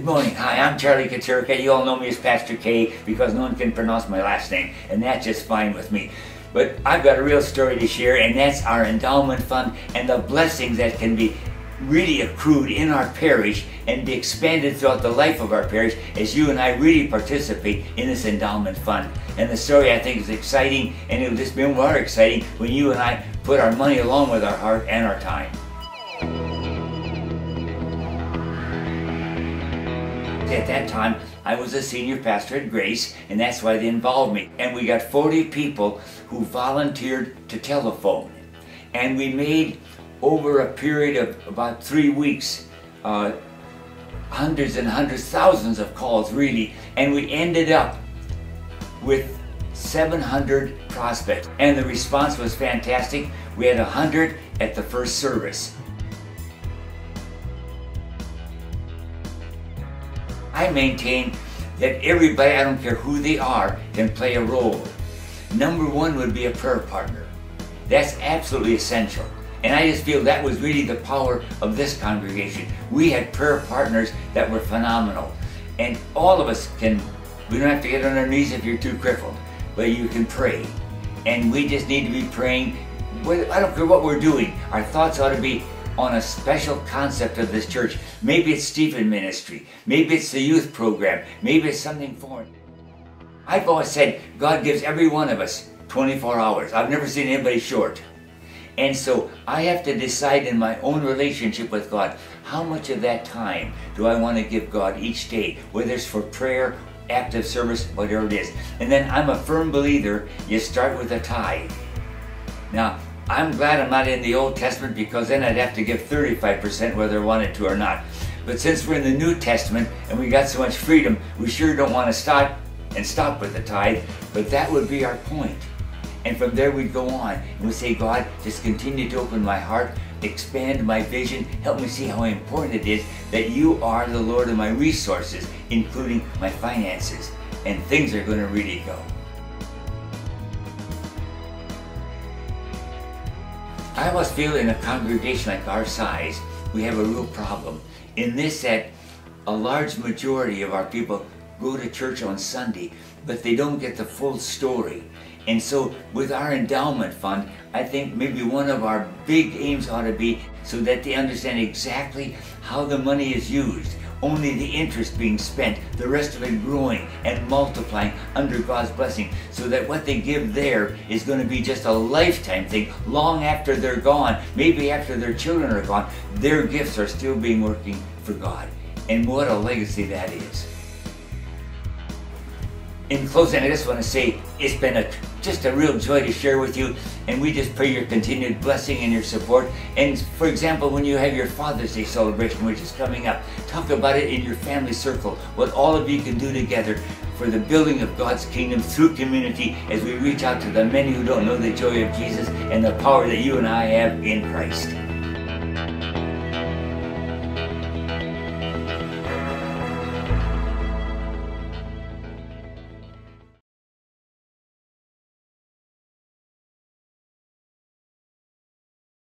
Good morning. Hi, I'm Charlie Katurka. You all know me as Pastor K because no one can pronounce my last name, and that's just fine with me. But I've got a real story to share, and that's our endowment fund and the blessings that can be really accrued in our parish and be expanded throughout the life of our parish as you and I really participate in this endowment fund. And the story I think is exciting, and it will just be more exciting when you and I put our money along with our heart and our time. At that time, I was a senior pastor at Grace, and that's why they involved me. And we got 40 people who volunteered to telephone. And we made, over a period of about 3 weeks, hundreds and hundreds, thousands of calls really. And we ended up with 700 prospects. And the response was fantastic. We had 100 at the first service. I maintain that everybody, I don't care who they are, can play a role. Number one would be a prayer partner. That's absolutely essential. And I just feel that was really the power of this congregation. We had prayer partners that were phenomenal. And all of us can, we don't have to get on our knees if you're too crippled, but you can pray. And we just need to be praying. I don't care what we're doing. Our thoughts ought to be on a special concept of this church. Maybe it's Stephen ministry, maybe it's the youth program, maybe it's something foreign. I've always said God gives every one of us 24 hours. I've never seen anybody short. And so I have to decide in my own relationship with God, how much of that time do I want to give God each day, whether it's for prayer, active service, whatever it is. And then I'm a firm believer, you start with a tithe. Now, I'm glad I'm not in the Old Testament, because then I'd have to give 35% whether I wanted to or not. But since we're in the New Testament and we got so much freedom, we sure don't want to stop with the tithe, but that would be our point. And from there we'd go on and we'd say, God, just continue to open my heart, expand my vision, help me see how important it is that you are the Lord of my resources, including my finances, and things are going to really go. I always feel in a congregation like our size, we have a real problem. In this, that a large majority of our people go to church on Sunday, but they don't get the full story. And so with our endowment fund, I think maybe one of our big aims ought to be so that they understand exactly how the money is used. Only the interest being spent, the rest of it growing and multiplying under God's blessing, so that what they give there is going to be just a lifetime thing. Long after they're gone, maybe after their children are gone, their gifts are still being working for God. And what a legacy that is. In closing, I just want to say it's been just a real joy to share with you, and we just pray your continued blessing and your support. And for example, when you have your Father's Day celebration, which is coming up, talk about it in your family circle, what all of you can do together for the building of God's kingdom through community as we reach out to the many who don't know the joy of Jesus and the power that you and I have in Christ.